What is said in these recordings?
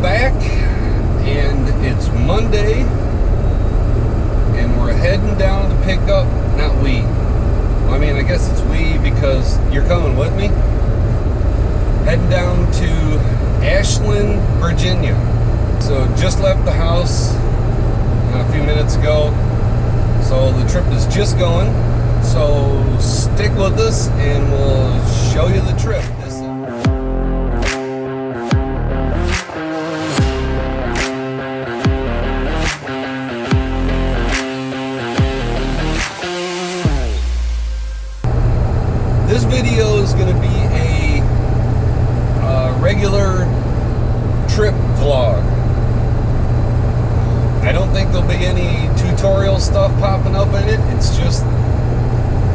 back, and it's Monday, and we're heading down to pick up, not we. I mean, I guess it's we because you're coming with me. Heading down to Ashland, Virginia. So just left the house a few minutes ago. So the trip is just going. So stick with us and we'll show you the trip. This video is going to be a regular trip vlog. I don't think there'll be any tutorial stuff popping up in it. It's just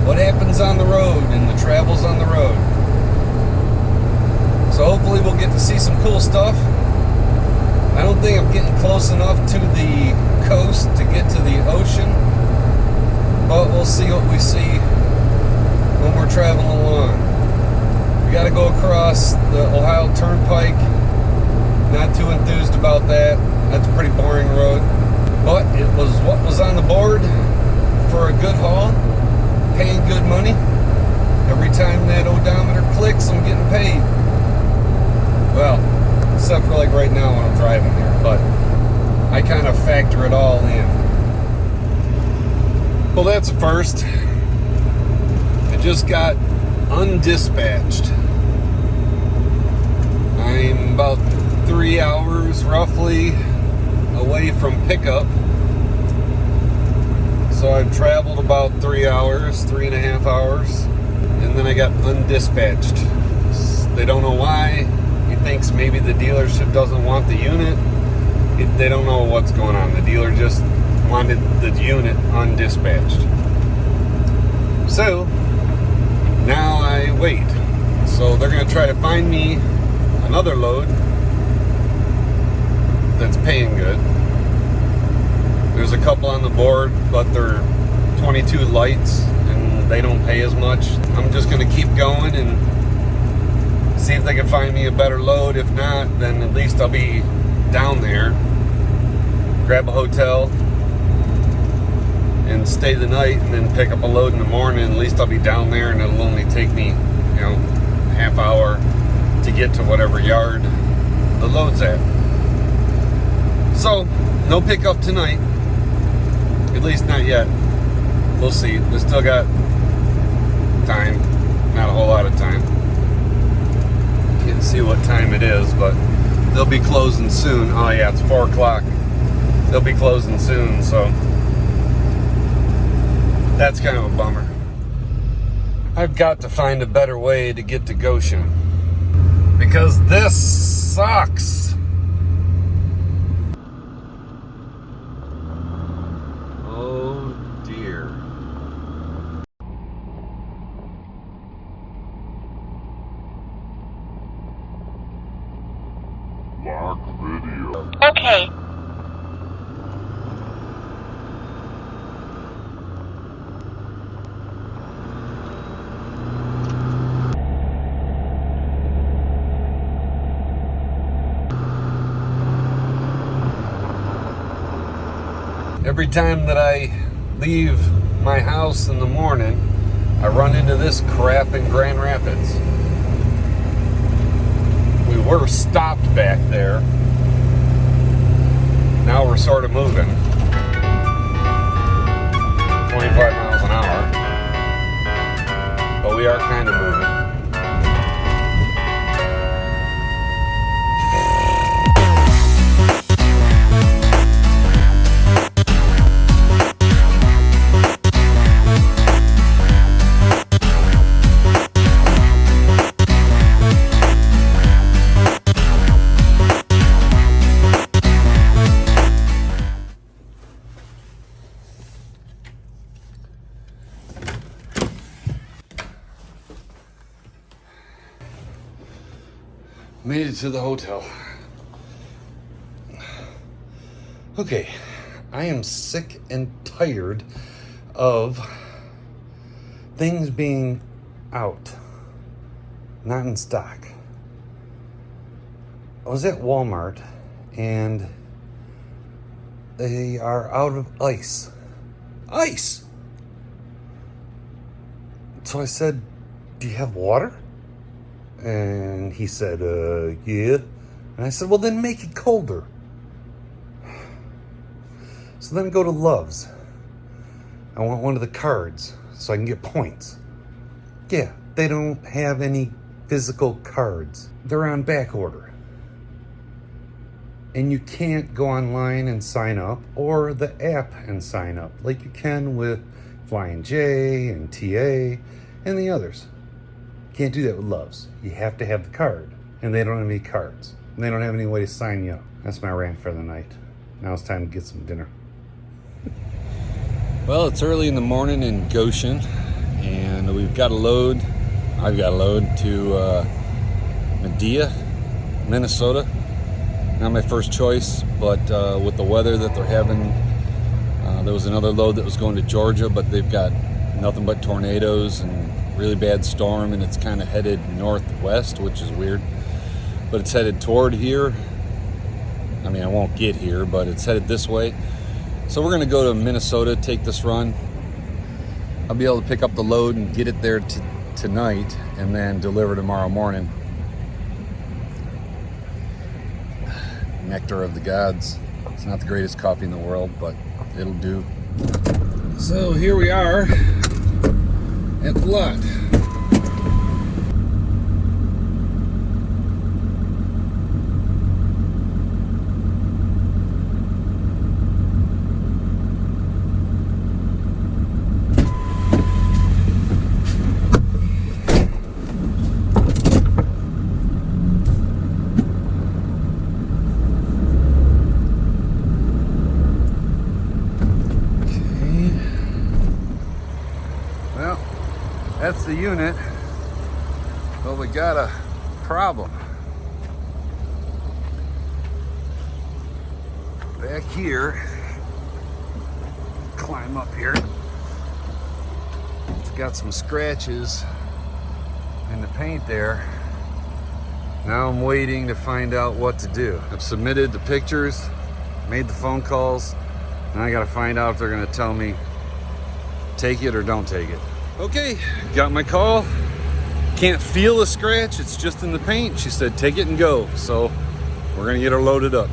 what happens on the road and the travels on the road. So hopefully we'll get to see some cool stuff. I don't think I'm getting close enough to the coast to get to the ocean, but we'll see what we see when we're traveling along. We got to go across the Ohio Turnpike. Not too enthused about that. That's a pretty boring road, but it was what was on the board for a good haul, paying good money. Every time that odometer clicks, I'm getting paid. Well, except for like right now when I'm driving there, but I kind of factor it all in. Well, that's a first. I just got undispatched. I'm about 3 hours roughly away from pickup. So I've traveled about 3 hours, 3.5 hours, and then I got undispatched. They don't know why. He thinks maybe the dealership doesn't want the unit. They don't know what's going on. The dealer just wanted the unit undispatched. So now I wait. So they're going to try to find me another load that's paying good. There's a couple on the board, but they're 22 lights and they don't pay as much. I'm just going to keep going and see if they can find me a better load. If not, then at least I'll be down there, grab a hotel and stay the night and then pick up a load in the morning. At least I'll be down there and it'll only take me, a half hour to get to whatever yard the load's at. So, no pickup tonight. At least not yet. We'll see. We still got time. Not a whole lot of time. Can't see what time it is, but they'll be closing soon. Oh yeah, it's 4 o'clock. They'll be closing soon, so that's kind of a bummer. I've got to find a better way to get to Goshen, because this sucks. Oh dear. Lock video. Okay. Every time that I leave my house in the morning, I run into this crap in Grand Rapids. We were stopped back there. Now we're sort of moving. 25 miles an hour. But we are kind of moving. Made it to the hotel. Okay, I am sick and tired of things being out, not in stock. I was at Walmart and they are out of ice. Ice! So I said, do you have water? And he said, yeah. And I said, well, then make it colder. So then I go to Love's. I want one of the cards so I can get points. Yeah, they don't have any physical cards. They're on back order. And you can't go online and sign up, or the app and sign up like you can with Flying J and TA and the others. Can't do that with Love's. You have to have the card, and they don't have any cards. And they don't have any way to sign you up. That's my rant for the night. Now it's time to get some dinner. Well, it's early in the morning in Goshen, and I've got a load to Madelia, Minnesota. Not my first choice, but with the weather that they're having, there was another load that was going to Georgia, but they've got nothing but tornadoes and really bad storm, and it's kind of headed northwest, which is weird. But it's headed toward here. I mean, I won't get here, but it's headed this way. So we're gonna go to Minnesota, take this run. I'll be able to pick up the load and get it there tonight, and then deliver tomorrow morning. Nectar of the gods. It's not the greatest coffee in the world, but it'll do. So here we are at the lot. That's the unit, but we got a problem. Back here, climb up here. It's got some scratches in the paint there. Now I'm waiting to find out what to do. I've submitted the pictures, made the phone calls, and I gotta find out if they're gonna tell me take it or don't take it. Okay, got my call. Can't feel a scratch, it's just in the paint. She said, take it and go. So we're gonna get her loaded up.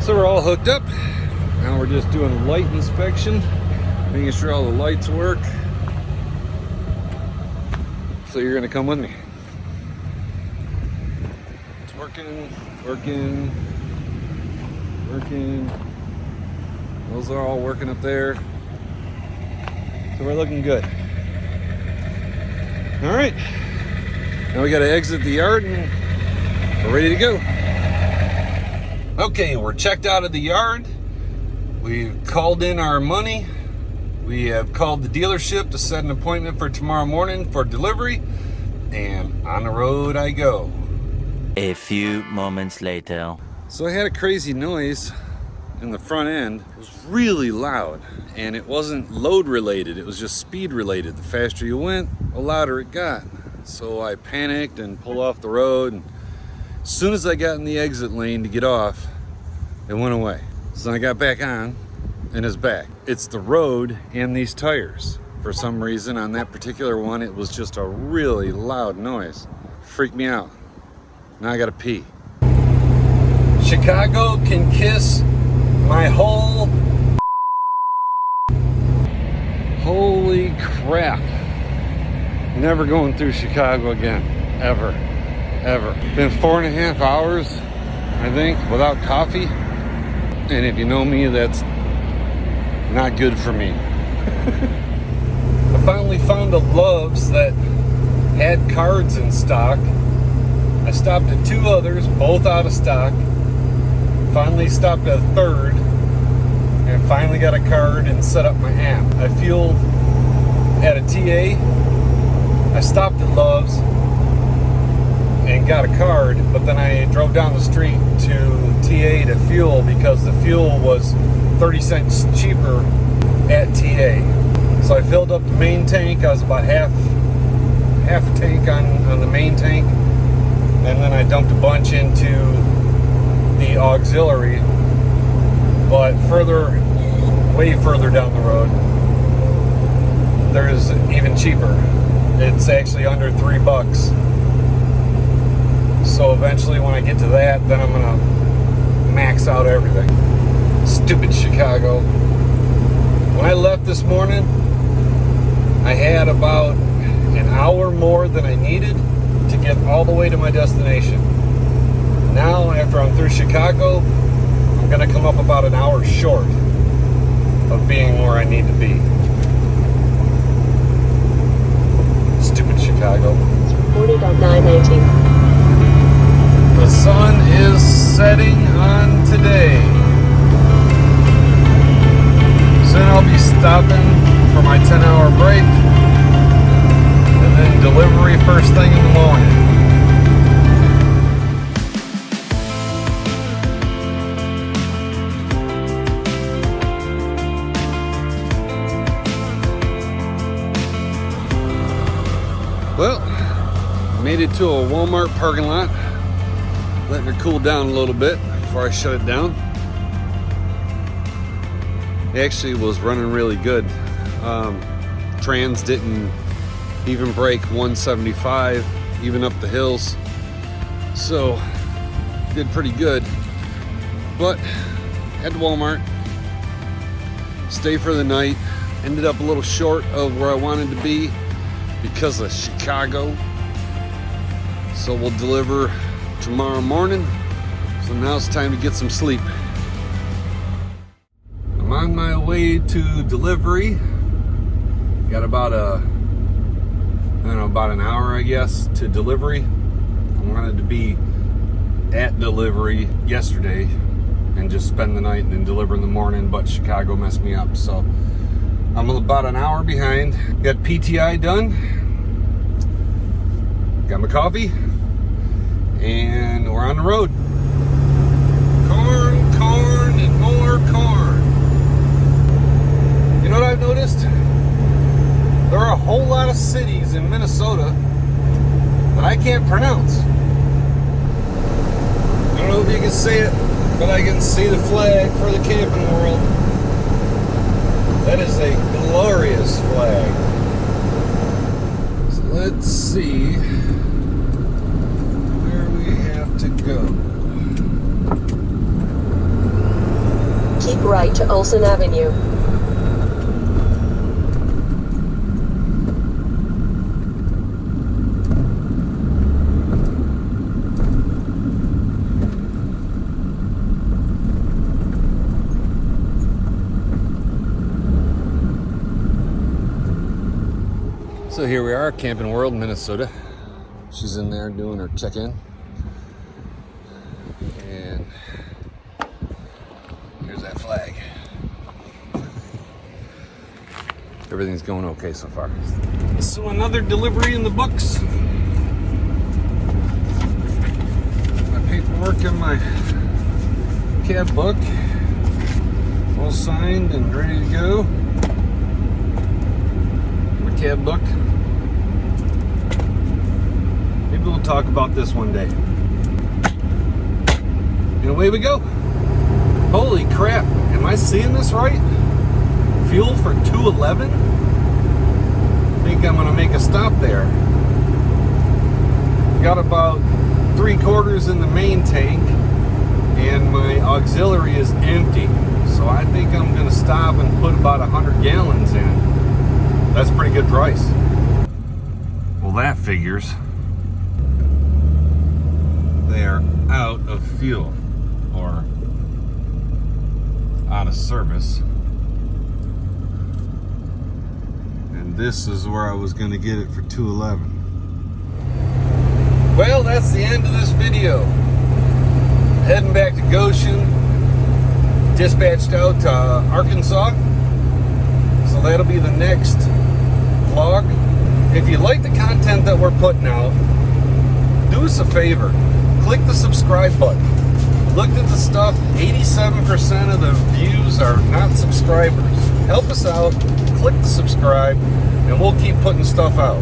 So we're all hooked up. Now we're just doing a light inspection, making sure all the lights work. So you're gonna come with me. It's working. Those are all working up there. So we're looking good. All right. Now we gotta exit the yard and we're ready to go. Okay, we're checked out of the yard. We've called in our money. We have called the dealership to set an appointment for tomorrow morning for delivery. And on the road I go. A few moments later. So I had a crazy noise in the front end. It was really loud. And it wasn't load related, it was just speed related. The faster you went, the louder it got. So I panicked and pulled off the road. And as soon as I got in the exit lane to get off, it went away. So I got back on, and it's back. It's the road and these tires. For some reason, on that particular one, it was just a really loud noise. Freaked me out. Now I gotta pee. Chicago can kiss my whole... Holy crap. Never going through Chicago again. Ever. Been 4.5 hours, I think, without coffee. And if you know me, that's not good for me. I finally found a Love's that had cards in stock. I stopped at 2 others, both out of stock. Finally stopped at a third, and finally got a card and set up my app. I fueled at a TA. I stopped at Love's and got a card, but then I drove down the street to TA to fuel because the fuel was 30 cents cheaper at TA. So I filled up the main tank. I was about half a tank on the main tank, and then I dumped a bunch into the auxiliary, but way further down the road, there's even cheaper. It's actually under $3. So eventually when I get to that, then I'm gonna max out everything. Stupid Chicago. When I left this morning, I had about an hour more than I needed to get all the way to my destination. Now, after I'm through Chicago, I'm gonna come up about an hour short of being where I need to be. Stupid Chicago. It's reported on 919. The sun is setting on today. Soon I'll be stopping for my 10-hour break, and then delivery first thing in the morning. Well, made it to a Walmart parking lot. Letting her cool down a little bit before I shut it down. It actually was running really good. Trans didn't even break 175 even up the hills, so did pretty good. But at Walmart, stayed for the night, ended up a little short of where I wanted to be because of Chicago, so we'll deliver tomorrow morning. So now it's time to get some sleep. I'm on my way to delivery. Got about an hour, I guess, to delivery. I wanted to be at delivery yesterday and just spend the night and then deliver in the morning, but Chicago messed me up, so I'm about an hour behind. Got PTI done. Got my coffee. And we're on the road. Corn, and more corn. You know what I've noticed? There are a whole lot of cities in Minnesota that I can't pronounce. I don't know if you can see it, but I can see the flag for the camping world. That is a glorious flag. So let's see to go. Keep right to Olson Avenue. So here we are, Camping World, Minnesota. She's in there doing her check-in. And here's that flag. Everything's going okay so far. So another delivery in the books. My paperwork in my cab book. All signed and ready to go. My cab book. Maybe we'll talk about this one day. And away we go. Holy crap. Am I seeing this right? Fuel for $2.11? I think I'm going to make a stop there. Got about 3/4 in the main tank, and my auxiliary is empty. So I think I'm going to stop and put about 100 gallons in. That's a pretty good price. Well, that figures. They are out of fuel, or out of service. And this is where I was going to get it for $2.11. Well, that's the end of this video. Heading back to Goshen. Dispatched out to Arkansas. So that'll be the next vlog. If you like the content that we're putting out, do us a favor. Click the subscribe button. Looked at the stuff, 87% of the views are not subscribers. Help us out, click the subscribe, and we'll keep putting stuff out.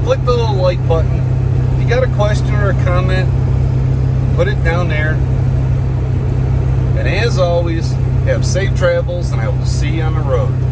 Click the little like button. If you got a question or a comment, put it down there. And as always, have safe travels, and I will see you on the road.